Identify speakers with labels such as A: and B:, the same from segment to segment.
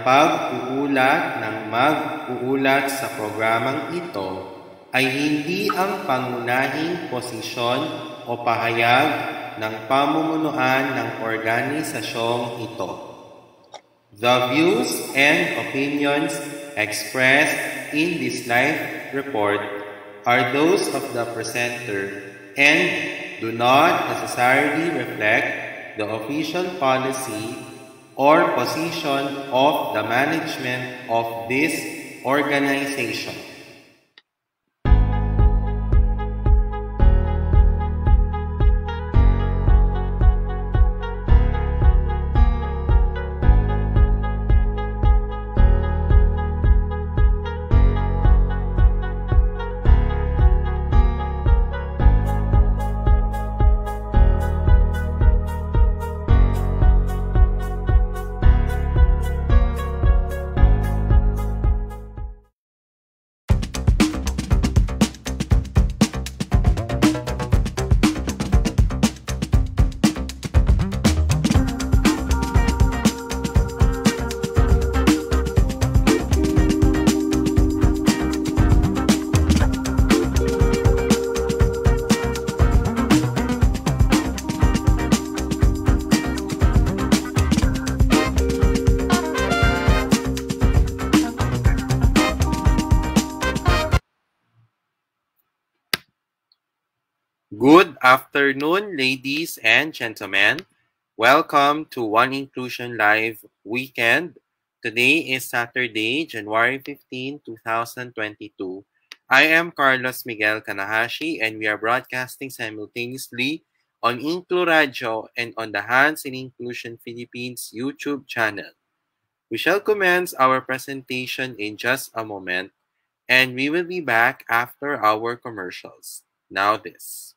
A: pag-uulat ng mag-uulat sa programang ito ay hindi ang pangunahing posisyon o pahayag ng pamumunuan ng organisasyong ito. The views and opinions expressed in this live report are those of the presenter and do not necessarily reflect the official policy or position of the management of this organization. Good afternoon, ladies and gentlemen. Welcome to One Inclusion Live Weekend. Today is Saturday, January 15, 2022. I am Carlos Miguel Kanahashi and we are broadcasting simultaneously on InkluRadyo and on the Hands in Inclusion Philippines YouTube channel. We shall commence our presentation in just a moment and we will be back after our commercials. Now this.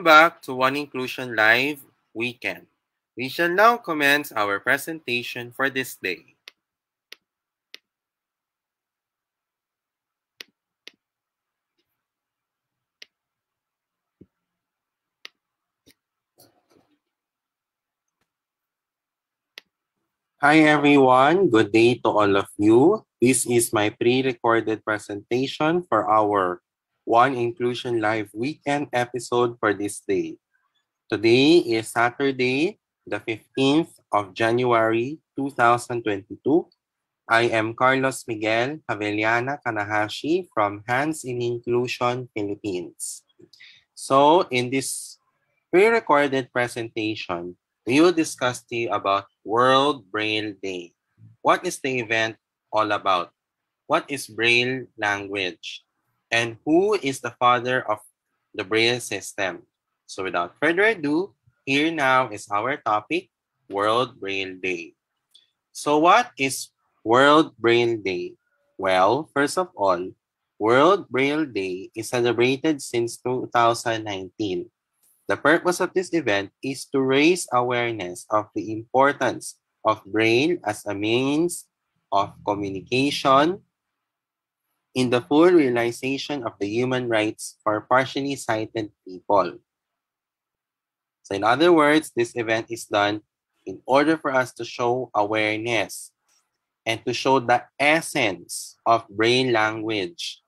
A: back to One Inclusion Live Weekend. We shall now commence our presentation for this day. Hi everyone, good day to all of you. This is my pre-recorded presentation for our One Inclusion Live Weekend episode for this day. Today is Saturday, the 15th of January 2022. I am Carlos Miguel Kanahashi from Hands in Inclusion Philippines. So in this pre-recorded presentation, we will discuss to you about World Braille Day. What is the event all about? What is Braille language? And who is the father of the Braille system? So without further ado, here now is our topic, World Braille Day. So what is World Braille Day? Well, first of all, World Braille Day is celebrated since 2019. The purpose of this event is to raise awareness of the importance of Braille as a means of communication in the full realization of the human rights for partially sighted people. So in other words, this event is done in order for us to show awareness and to show the essence of Braille language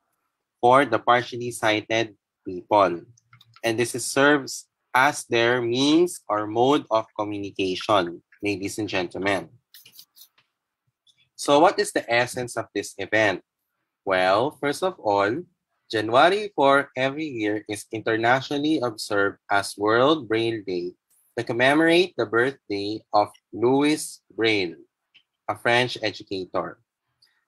A: for the partially sighted people. And this serves as their means or mode of communication, ladies and gentlemen. So what is the essence of this event? Well, first of all, January 4 every year is internationally observed as World Braille Day to commemorate the birthday of Louis Braille, a French educator.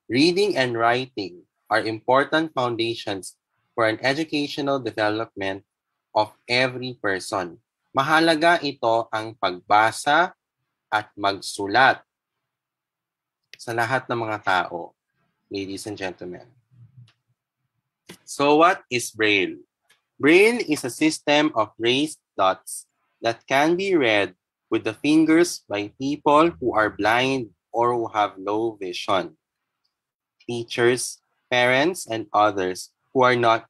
A: Reading and writing are important foundations for an educational development of every person. Mahalaga ito ang pagbasa at magsulat sa lahat ng mga tao, ladies and gentlemen. So what is Braille? Braille is a system of raised dots that can be read with the fingers by people who are blind or who have low vision. Teachers, parents, and others who are not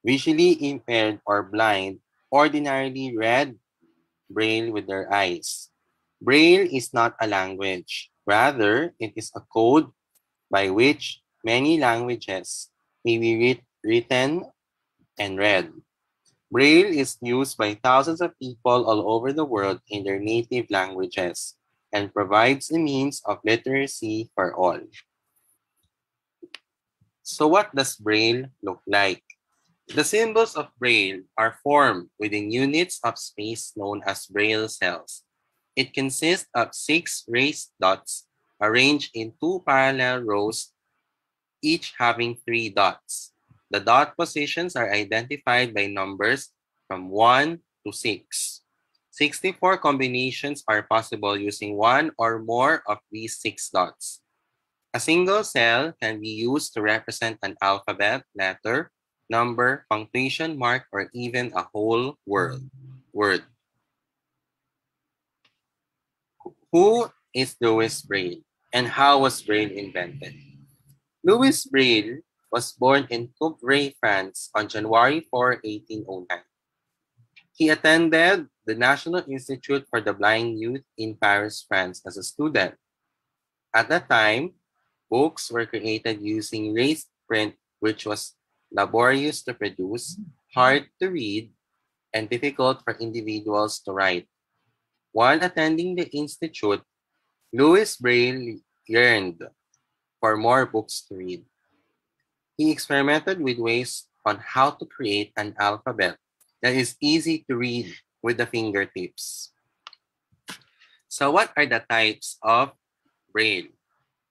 A: visually impaired or blind ordinarily read Braille with their eyes. Braille is not a language. Rather, it is a code by which many languages may be written and read. Braille is used by thousands of people all over the world in their native languages and provides a means of literacy for all. So what does Braille look like? The symbols of Braille are formed within units of space known as Braille cells. It consists of 6 raised dots arranged in 2 parallel rows, each having 3 dots. The dot positions are identified by numbers from 1 to 6. 64 combinations are possible using one or more of these 6 dots. A single cell can be used to represent an alphabet, letter, number, punctuation mark, or even a whole word. Who is Louis Braille and how was Braille invented? Louis Braille was born in Coupvray, France on January 4, 1809. He attended the National Institute for the Blind Youth in Paris, France as a student. At that time, books were created using raised print, which was laborious to produce, hard to read, and difficult for individuals to write. While attending the institute, Louis Braille yearned for more books to read. He experimented with ways on how to create an alphabet that is easy to read with the fingertips. So what are the types of Braille?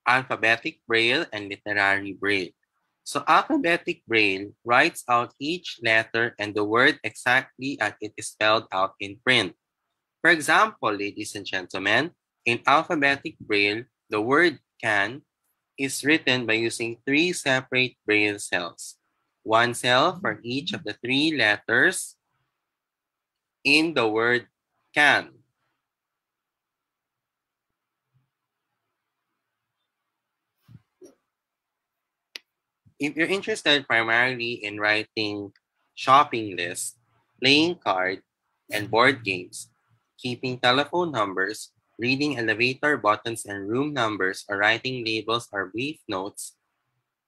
A: Alphabetic Braille and literary Braille. So alphabetic Braille writes out each letter and the word exactly as it is spelled out in print. For example, ladies and gentlemen, in alphabetic Braille, the word can is written by using 3 separate Braille cells. 1 cell for each of the 3 letters in the word can? If you're interested primarily in writing shopping lists, playing cards and board games, keeping telephone numbers, reading elevator buttons and room numbers, or writing labels or brief notes,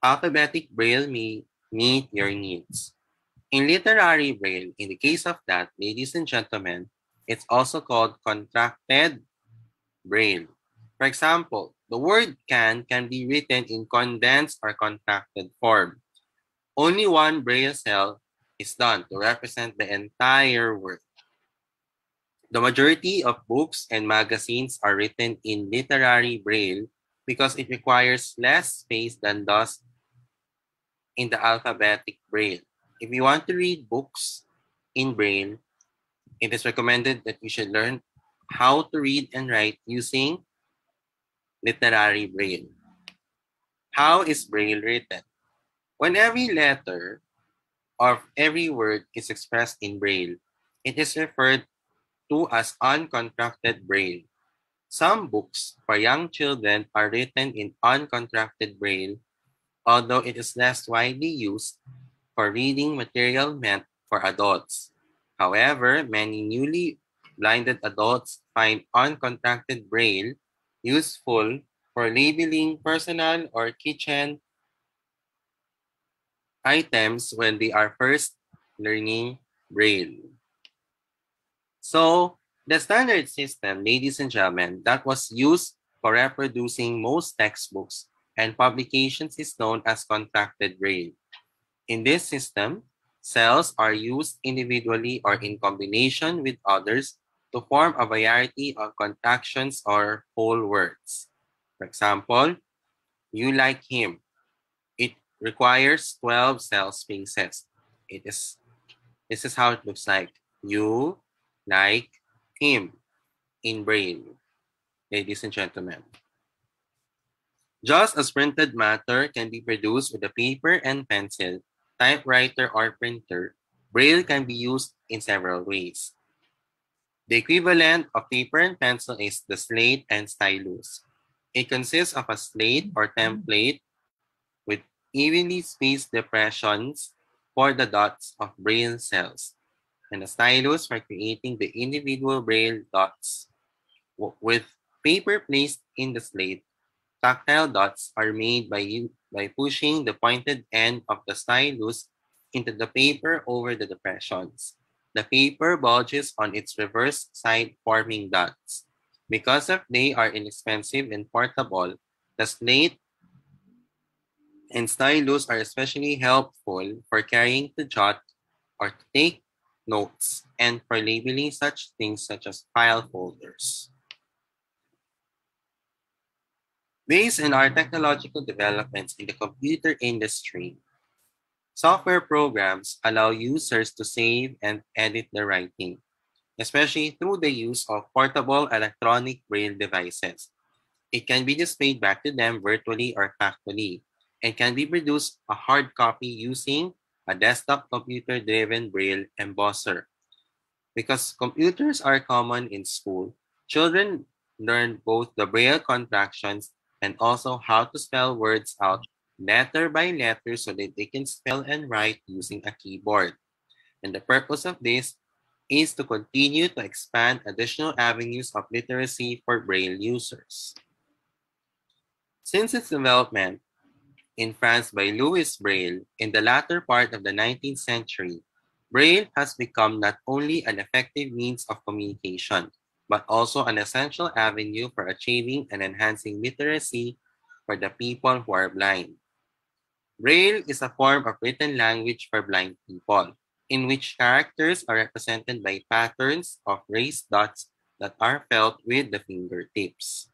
A: alphabetic Braille may meet your needs. In literary Braille, in the case of that, ladies and gentlemen, it's also called contracted Braille. For example, the word can be written in condensed or contracted form. Only one Braille cell is done to represent the entire word. The majority of books and magazines are written in literary Braille because it requires less space than does in the alphabetic Braille. If you want to read books in Braille, it is recommended that you should learn how to read and write using literary Braille. How is Braille written? When every letter of every word is expressed in Braille, it is referred to as uncontracted Braille. Some books for young children are written in uncontracted Braille, although it is less widely used for reading material meant for adults. However, many newly blinded adults find uncontracted Braille useful for labeling personal or kitchen items when they are first learning Braille. So, the standard system, ladies and gentlemen, that was used for reproducing most textbooks and publications is known as contracted Braille. In this system, cells are used individually or in combination with others to form a variety of contractions or whole words. For example, you like him. It requires 12 cell spaces. This is how it looks like. You like him in Braille, ladies and gentlemen. Just as printed matter can be produced with a paper and pencil, typewriter, or printer, Braille can be used in several ways. The equivalent of paper and pencil is the slate and stylus. It consists of a slate or template with evenly spaced depressions for the dots of Braille cells, and a stylus for creating the individual Braille dots. With paper placed in the slate, tactile dots are made by pushing the pointed end of the stylus into the paper over the depressions. The paper bulges on its reverse side, forming dots. Because of they are inexpensive and portable, the slate and stylus are especially helpful for carrying to jot or to take notes and for labeling such things such as file folders. Based on our technological developments in the computer industry, software programs allow users to save and edit their writing, especially through the use of portable electronic braille devices. It can be displayed back to them virtually or factually, and can be produced a hard copy using a desktop computer-driven braille embosser. Because computers are common in school, children learn both the braille contractions and also how to spell words out letter by letter so that they can spell and write using a keyboard. And the purpose of this is to continue to expand additional avenues of literacy for braille users. Since its development in France by Louis Braille in the latter part of the 19th century, Braille has become not only an effective means of communication, but also an essential avenue for achieving and enhancing literacy for the people who are blind. Braille is a form of written language for blind people, in which characters are represented by patterns of raised dots that are felt with the fingertips.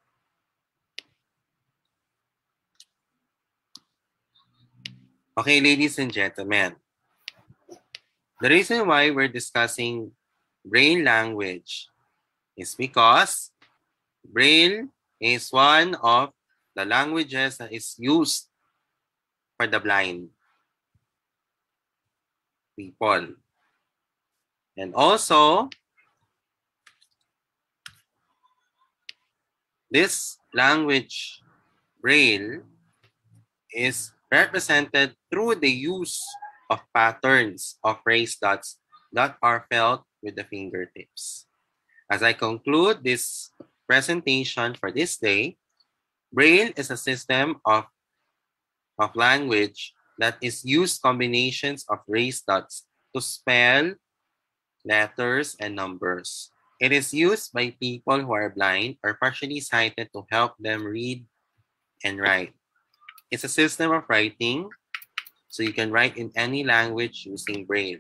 A: Okay, ladies and gentlemen, the reason why we're discussing Braille language is because Braille is one of the languages that is used for the blind people. And also, This language, Braille, is represented through the use of patterns of raised dots that are felt with the fingertips. As I conclude this presentation for this day, Braille is a system of language that is used combinations of raised dots to spell letters and numbers. It is used by people who are blind or partially sighted to help them read and write. It's a system of writing, so you can write in any language using Braille.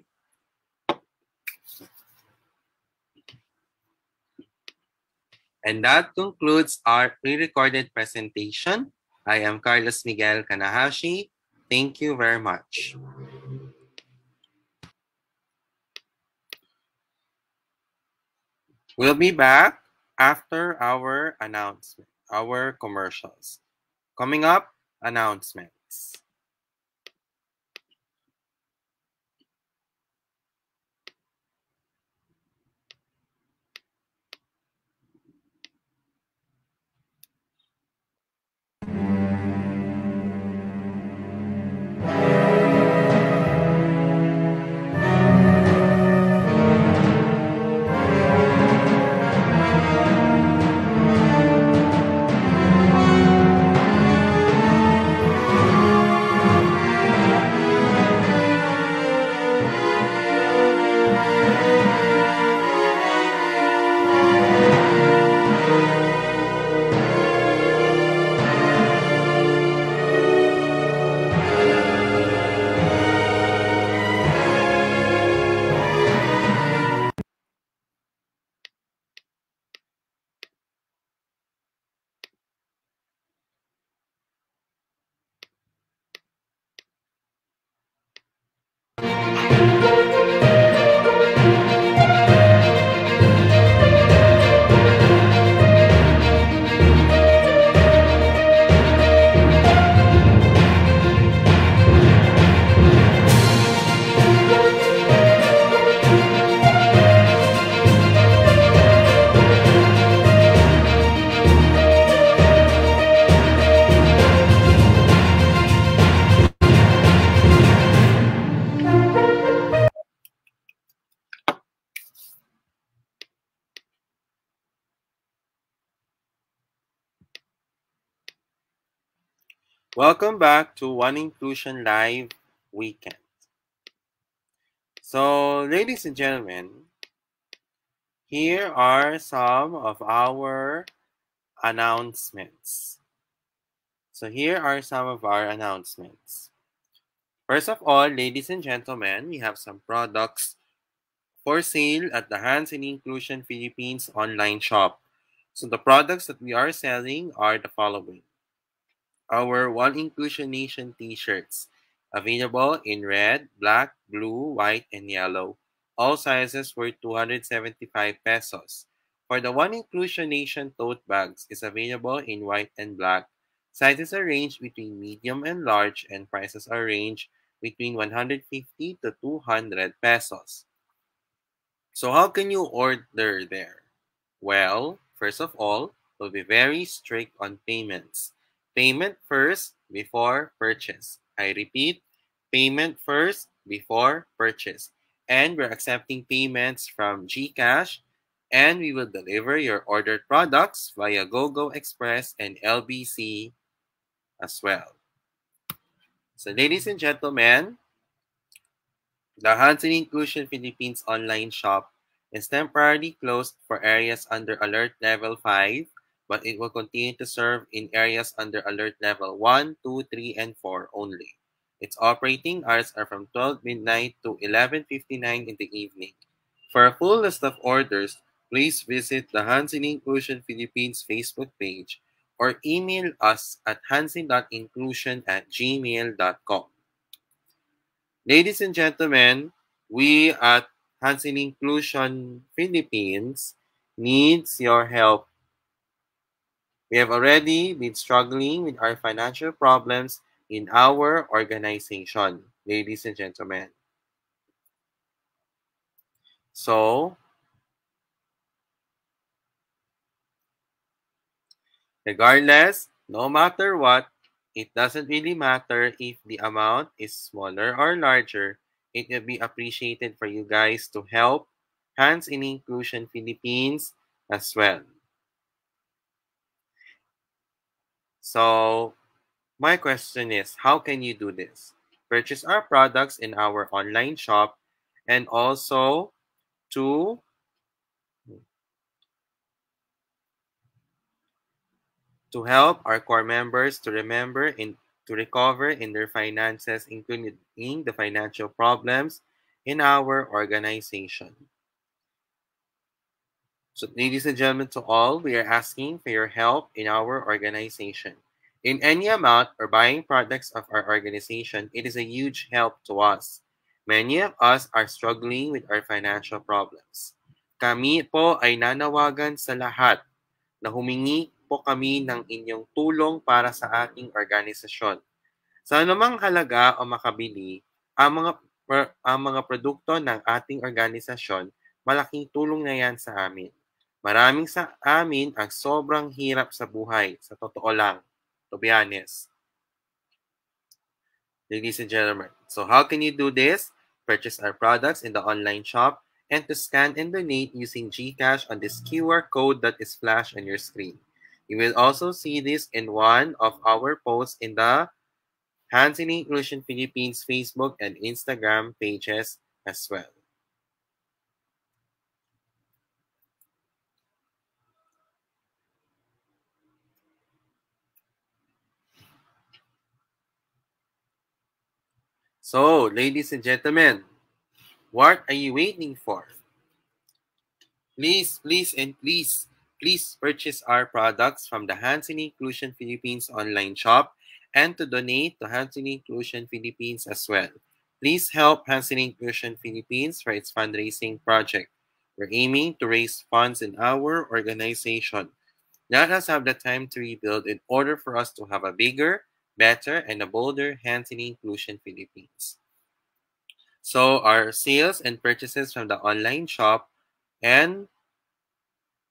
A: And that concludes our pre-recorded presentation. I am Carlos Miguel Kanahashi. Thank you very much. We'll be back after our announcement, our commercials. Coming up, announcements. Welcome back to One Inclusion Live Weekend. So, ladies and gentlemen, here are some of our announcements. So, here are some of our announcements. First of all, ladies and gentlemen, we have some products for sale at the Hands in Inclusion Philippines online shop. So, the products that we are selling are the following. Our One Inclusion Nation t-shirts, available in red, black, blue, white, and yellow. All sizes were 275 pesos. For the One Inclusion Nation tote bags is available in white and black. Sizes are ranged between medium and large, and prices are ranged between 150 to 200 pesos. So how can you order there? Well, first of all, we'll be very strict on payments. Payment first before purchase. I repeat, payment first before purchase. And we're accepting payments from GCash, and we will deliver your ordered products via GoGo Express and LBC as well. So ladies and gentlemen, the Hands in Inclusion Philippines online shop is temporarily closed for areas under Alert Level 5, but it will continue to serve in areas under Alert Level 1, 2, 3, and 4 only. Its operating hours are from 12 midnight to 11:59 in the evening. For a full list of orders, please visit the Hands in Inclusion Philippines Facebook page or email us at hansin.inclusion@gmail.com. Ladies and gentlemen, we at Hands in Inclusion Philippines needs your help. We have already been struggling with our financial problems in our organization, ladies and gentlemen. So, Regardless, no matter what, it doesn't really matter if the amount is smaller or larger. It will be appreciated for you guys to help Hands in Inclusion Philippines as well. So, my question is, how can you do this? Purchase our products in our online shop and also to help our core members to to recover in their finances, including the financial problems in our organization. So, ladies and gentlemen, to all, we are asking for your help in our organization. In any amount or buying products of our organization, it is a huge help to us. Many of us are struggling with our financial problems. Kami po ay nanawagan sa lahat na humingi po kami ng inyong tulong para sa ating organisasyon. Sa anumang halaga o makabili, ang mga produkto ng ating organisasyon, malaking tulong na yan sa amin. Maraming sa amin ang sobrang hirap sa buhay, sa totoo lang, to be honest. Ladies and gentlemen, so how can you do this? Purchase our products in the online shop and to scan and donate using GCash on this QR code that is flashed on your screen. You will also see this in one of our posts in the Hands in Inclusion Philippines Facebook and Instagram pages as well. So, ladies and gentlemen, what are you waiting for? Please purchase our products from the Hands in Inclusion Philippines online shop and to donate to Hands in Inclusion Philippines as well. Please help Hands in Inclusion Philippines for its fundraising project. We're aiming to raise funds in our organization. Let us have the time to rebuild in order for us to have a bigger, better, and a bolder Hands in Inclusion Philippines. So our sales and purchases from the online shop and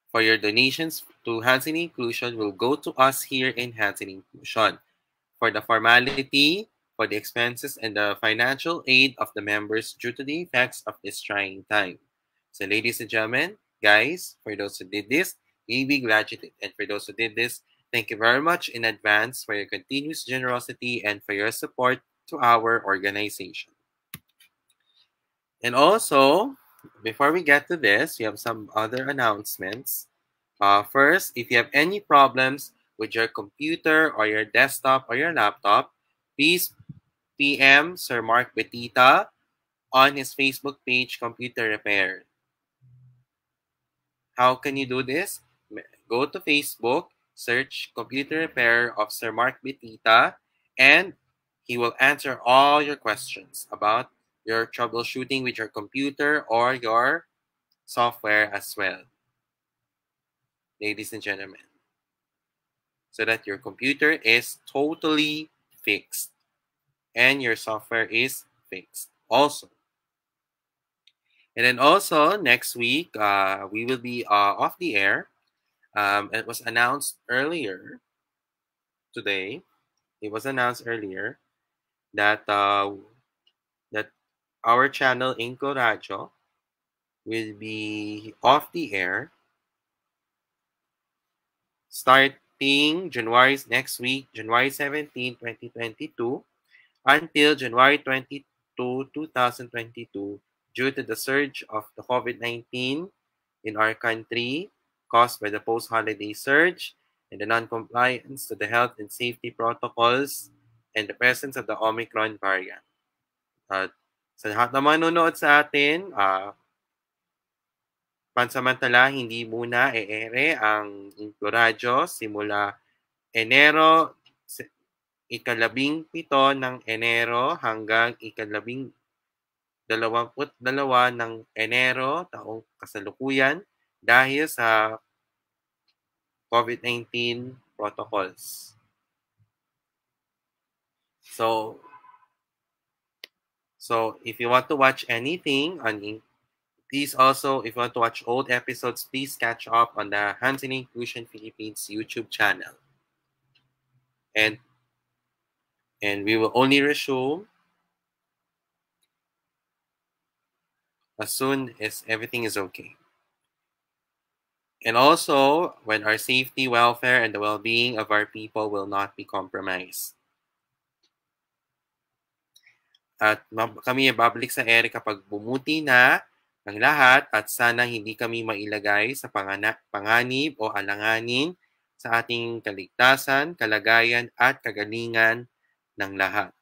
A: for your donations to Hands in Inclusion will go to us here in Hands in Inclusion. For the formality, for the expenses, and the financial aid of the members due to the effects of this trying time. So ladies and gentlemen, guys, for those who did this, we be gratitude. And for those who did this, thank you very much in advance for your continuous generosity and for your support to our organization. And also, before we get to this, we have some other announcements. First, if you have any problems with your computer or your desktop or your laptop, please PM Sir Mark Betita on his Facebook page, Computer Repair. How can you do this? Go to Facebook, search Computer Repair of Sir Mark Betita, and he will answer all your questions about your troubleshooting with your computer or your software as well. Ladies and gentlemen, so that your computer is totally fixed and your software is fixed also. And then also next week, we will be off the air. It was announced earlier today. It was announced earlier that that our channel InkluRadyo will be off the air starting next week, January 17, 2022, until January 22, 2022, due to the surge of the COVID-19 in our country caused by the post-holiday surge and the non-compliance to the health and safety protocols and the presence of the Omicron variant. Sa lahat na manonood sa atin, pansamantala hindi muna e-ere ang InkluRadyo simula Enero, ikalabing-pito ng Enero hanggang ikalabing-dalawa ng Enero taong kasalukuyan dahil sa COVID-19 protocols. So if you want to watch anything on please also, if you want to watch old episodes, please catch up on the Hands in Inclusion Philippines YouTube channel. and we will only resume as soon as everything is okay. And also, when our safety, welfare, and the well-being of our people will not be compromised. At kami babalik sa ere kapag bumuti na ang lahat at sana hindi kami mailagay sa panganib o alanganin sa ating kaligtasan, kalagayan, at kagalingan ng lahat.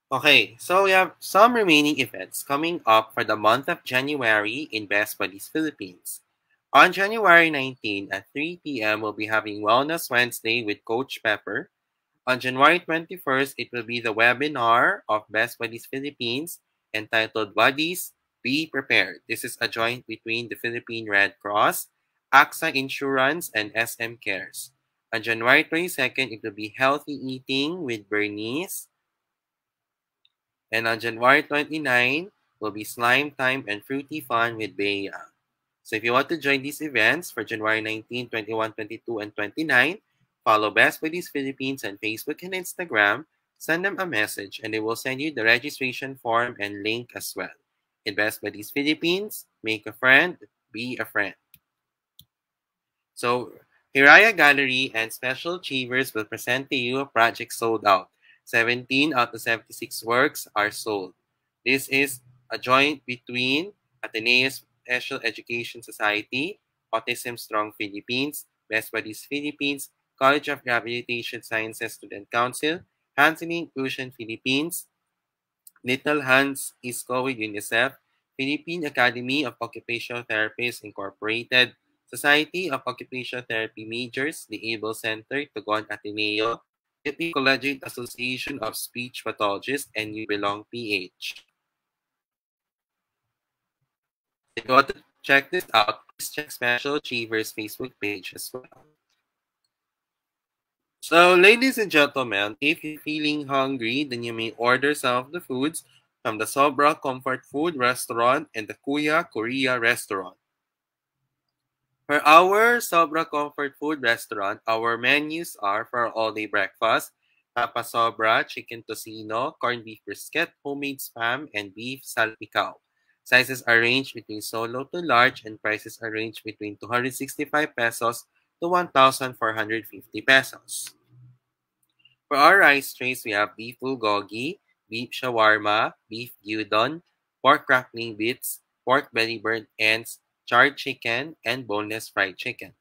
A: Okay, so we have some remaining events coming up for the month of January in Best Buddies Philippines. On January 19 at 3 p.m., we'll be having Wellness Wednesday with Coach Pepper. On January 21st, it will be the webinar of Best Buddies Philippines entitled Buddies, Be Prepared. This is a joint between the Philippine Red Cross, AXA Insurance, and SM Cares. On January 22nd, it will be Healthy Eating with Bernice. And on January 29, will be Slime Time and Fruity Fun with Bea. So if you want to join these events for January 19, 21, 22, and 29, follow Best Buddies Philippines on Facebook and Instagram, send them a message, and they will send you the registration form and link as well. In Best Buddies Philippines, make a friend, be a friend. So, Hiraya Gallery and Special Achievers will present to you a project sold out. 17 out of 76 works are sold. This is a joint between Ateneus Special Education Society, Autism Strong Philippines, Best Buddies Philippines, College of Rehabilitation Sciences Student Council, HNI Inclusion Philippines, Little Hands ISCO with UNICEF, Philippine Academy of Occupational Therapists Incorporated, Society of Occupational Therapy Majors, the ABLE Center, Tugon Ateneo, Philippine Collegiate Association of Speech Pathologists, and You Belong PH. If you want to check this out, please check Special Achievers Facebook page as well. So, ladies and gentlemen, if you're feeling hungry, then you may order some of the foods from the Sobra Comfort Food Restaurant and the Kuya Korea Restaurant. For our Sobra Comfort Food Restaurant, our menus are for all-day breakfast, Papa Sobra, chicken tocino, corned beef brisket, homemade spam, and beef salpicao. Sizes are ranged between solo to large and prices are ranged between 265 pesos to 1,450 pesos. For our rice trays, we have beef bulgogi, beef shawarma, beef gyudon, pork crackling bits, pork belly burnt ends, charred chicken, and boneless fried chicken.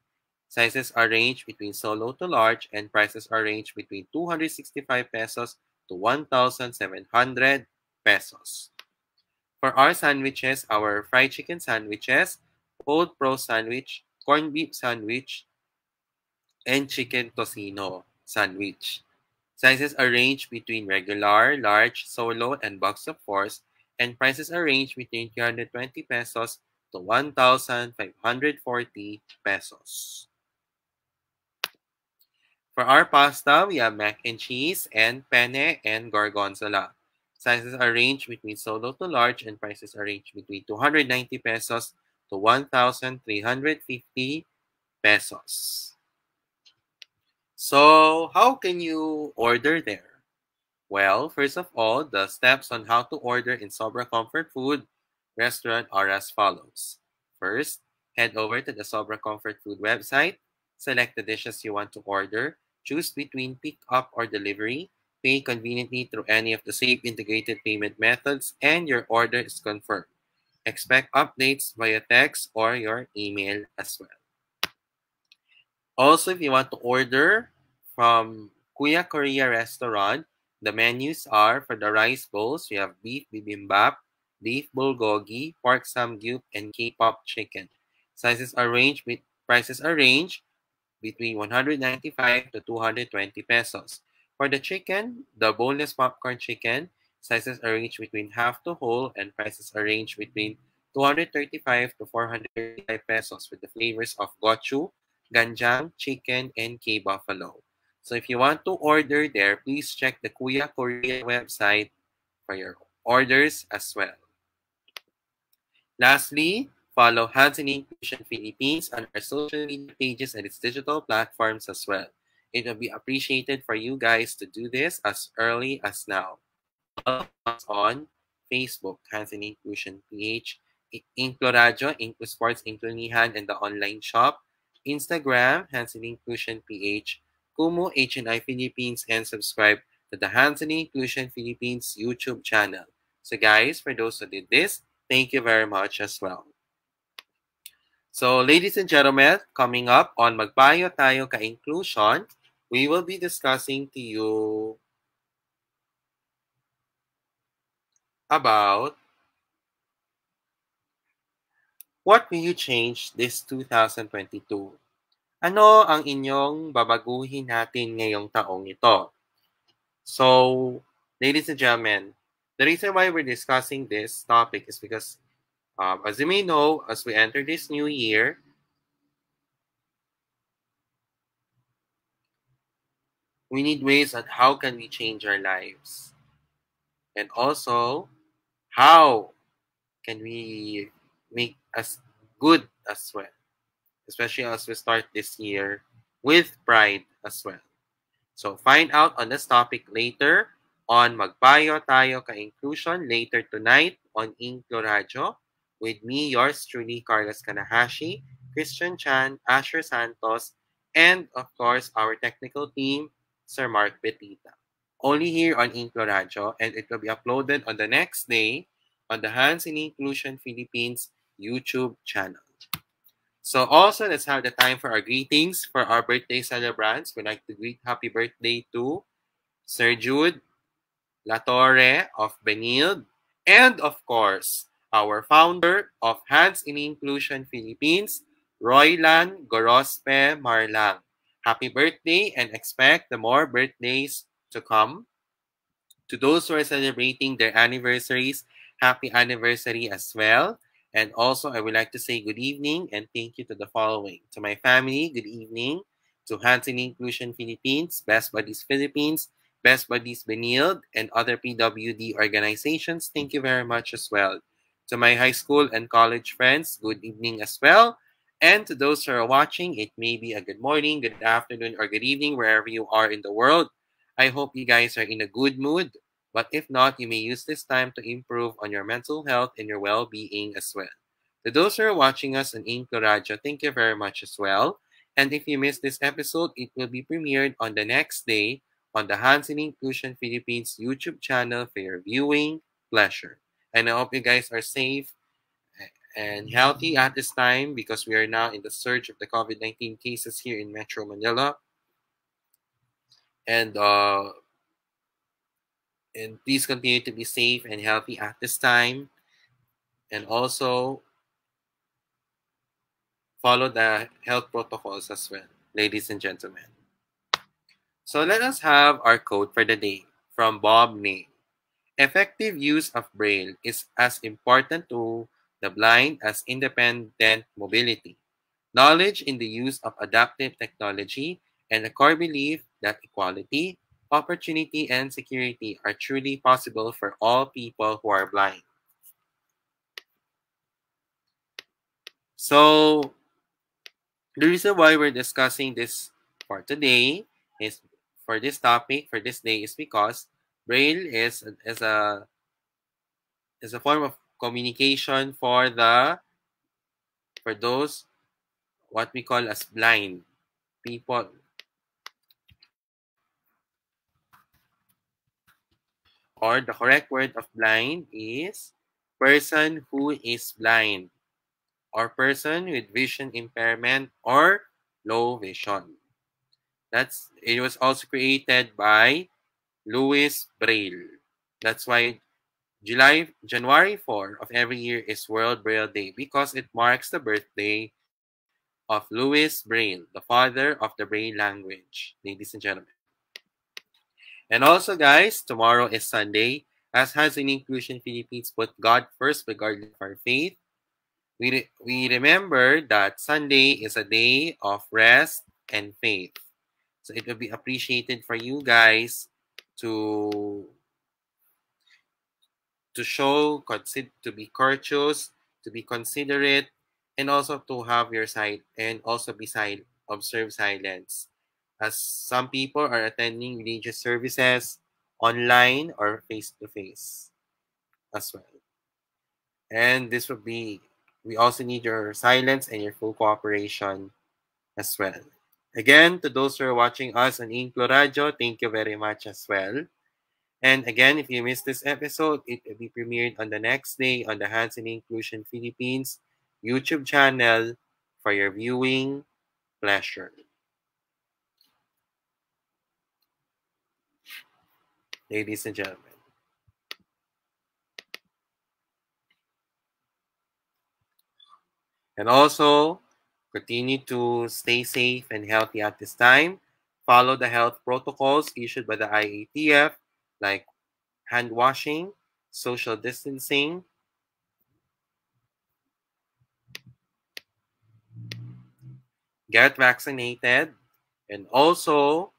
A: Sizes are ranged between solo to large and prices are ranged between 265 pesos to 1,700 pesos. For our sandwiches, our fried chicken sandwiches, cold pro sandwich, corned beef sandwich, and chicken tocino sandwich. Sizes are ranged between regular, large, solo, and box of fours, and prices are ranged between 320 pesos to 1,540 pesos. For our pasta, we have mac and cheese and penne and gorgonzola. Sizes are ranged between solo to large and prices are ranged between 290 pesos to 1,350 pesos. So, how can you order there? Well, first of all, the steps on how to order in Sobra Comfort Food Restaurant are as follows. First, head over to the Sobra Comfort Food website, select the dishes you want to order, choose between pick up or delivery, pay conveniently through any of the safe integrated payment methods, and your order is confirmed. Expect updates via text or your email as well. Also, if you want to order from Kuya Korea Restaurant, the menus are for the rice bowls, we have beef bibimbap, beef bulgogi, pork samgyup, and K-pop chicken. Prices are ranged between 195 to 220 pesos. For the chicken, the boneless popcorn chicken, sizes are ranged between half to whole and prices are ranged between 235 to 435 pesos with the flavors of gochu, ganjang, chicken, and K-buffalo. So if you want to order there, please check the Kuya Korea website for your orders as well. Lastly, Follow HNI Inclusion Philippines on our social media pages and its digital platforms as well. It will be appreciated for you guys to do this as early as now. Follow us on Facebook, HNI Inclusion PH, InkluRadyo, InkluSports, InkluNihan, and the online shop. Instagram, HNI Inclusion PH, Kumu, HNI Philippines, and subscribe to the HNI Inclusion Philippines YouTube channel. So guys, for those who did this, thank you very much as well. So, ladies and gentlemen, coming up on Magpayo Tayo Ka-Inclusion, we will be discussing to you about what will you change this 2022? Ano ang inyong babaguhin natin ngayong taong ito? So, ladies and gentlemen, the reason why we're discussing this topic is because, as you may know, as we enter this new year, we need ways on how can we change our lives. And also, how can we make us good as well, especially as we start this year with pride as well. So find out on this topic later on Magpayo Tayo Ka-Inclusion later tonight on InkluRadyo with me, yours truly, Carlos Kanahashi, Christian Chan, Asher Santos, and of course our technical team, Sir Mark Betita. Only here on InkluRadyo, and it will be uploaded on the next day on the HNI Inclusion Philippines YouTube channel. So also, let's have the time for our greetings for our birthday celebrants. We'd like to greet happy birthday to Sir Jude Latorre of Benilde, and of course, our founder of HNI Inclusion Philippines, Roylan Gorospe Marlang. Happy birthday and expect the more birthdays to come. To those who are celebrating their anniversaries, happy anniversary as well. And also, I would like to say good evening and thank you to the following. To my family, good evening. To HNI Inclusion Philippines, Best Buddies Philippines, Best Buddies Benilde, and other PWD organizations, thank you very much as well. To my high school and college friends, good evening as well. And to those who are watching, it may be a good morning, good afternoon, or good evening, wherever you are in the world. I hope you guys are in a good mood. But if not, you may use this time to improve on your mental health and your well-being as well. To those who are watching us on InkluRadyo, thank you very much as well. And if you missed this episode, it will be premiered on the next day on the HNI Inclusion Philippines YouTube channel for your viewing pleasure. And I hope you guys are safe and healthy at this time because we are now in the surge of the COVID-19 cases here in Metro Manila. And please continue to be safe and healthy at this time. And also, follow the health protocols as well, ladies and gentlemen. So let us have our quote for the day from Bob Ney. Effective use of Braille is as important to the blind as independent mobility. Knowledge in the use of adaptive technology and a core belief that equality, opportunity, and security are truly possible for all people who are blind. So, the reason why we're discussing this for today is for this topic for this day is because Braille is a form of communication for those what we call as blind people, or the correct word of blind is person who is blind or person with vision impairment or low vision. It was also created by Louis Braille. That's why January 4 of every year is World Braille Day because it marks the birthday of Louis Braille, the father of the Braille language, ladies and gentlemen. And also, guys, tomorrow is Sunday. As has in Inclusion Philippines, put God first regardless of our faith. We remember that Sunday is a day of rest and faith. So it will be appreciated for you guys to show, to be courteous, to be considerate, and also to have your side and also be silent, observe silence, as some people are attending religious services online or face to face as well. And this would be, we also need your silence and your full cooperation as well. Again, to those who are watching us on InkluRadyo, thank you very much as well. And again, if you missed this episode, it will be premiered on the next day on the Hands in Inclusion Philippines YouTube channel for your viewing pleasure. Ladies and gentlemen. And also, continue to stay safe and healthy at this time. Follow the health protocols issued by the IATF, like hand washing, social distancing, get vaccinated, and also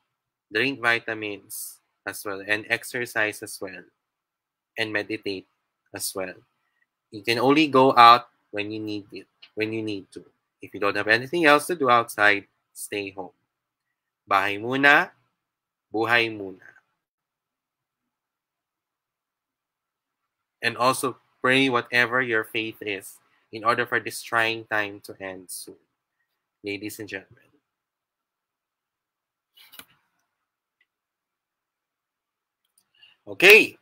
A: drink vitamins as well, and exercise as well, and meditate as well. You can only go out when you need it, when you need to. If you don't have anything else to do outside, stay home. Bahay muna, buhay muna. And also pray whatever your faith is in order for this trying time to end soon. Ladies and gentlemen. Okay,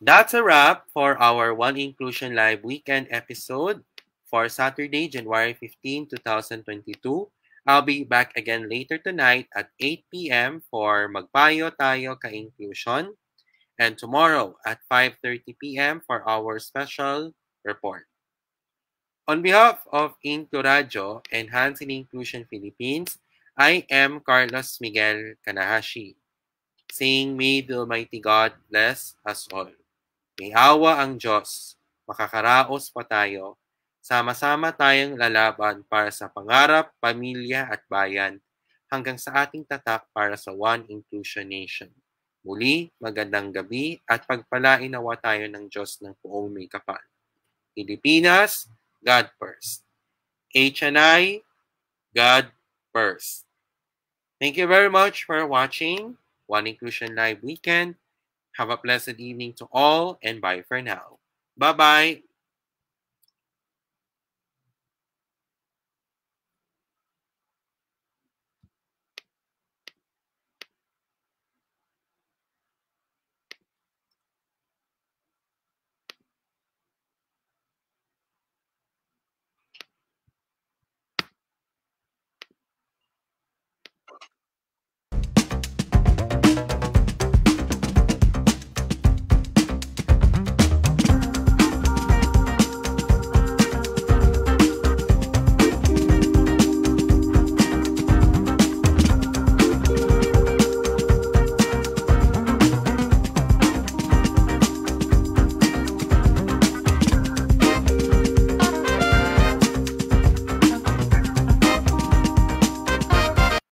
A: that's a wrap for our One Inclusion Live weekend episode for Saturday, January 15, 2022. I'll be back again later tonight at 8 p.m. for Magpayo Tayo Ka-Inclusion, and tomorrow at 5:30 p.m. for our special report. On behalf of InkluRadyo and Hands in Inclusion Philippines, I am Carlos Miguel Kanahashi, saying may the Almighty God bless us all. May awa ang Diyos, makakaraos pa tayo, sama-sama tayong lalaban para sa pangarap, pamilya at bayan, hanggang sa ating tatak para sa One Inclusion Nation. Muli, magandang gabi at pagpalain nawa tayo ng Diyos ng buong may kapal. Pilipinas, God first. HNI, God first. Thank you very much for watching One Inclusion Live Weekend. Have a pleasant evening to all and bye for now. Bye-bye.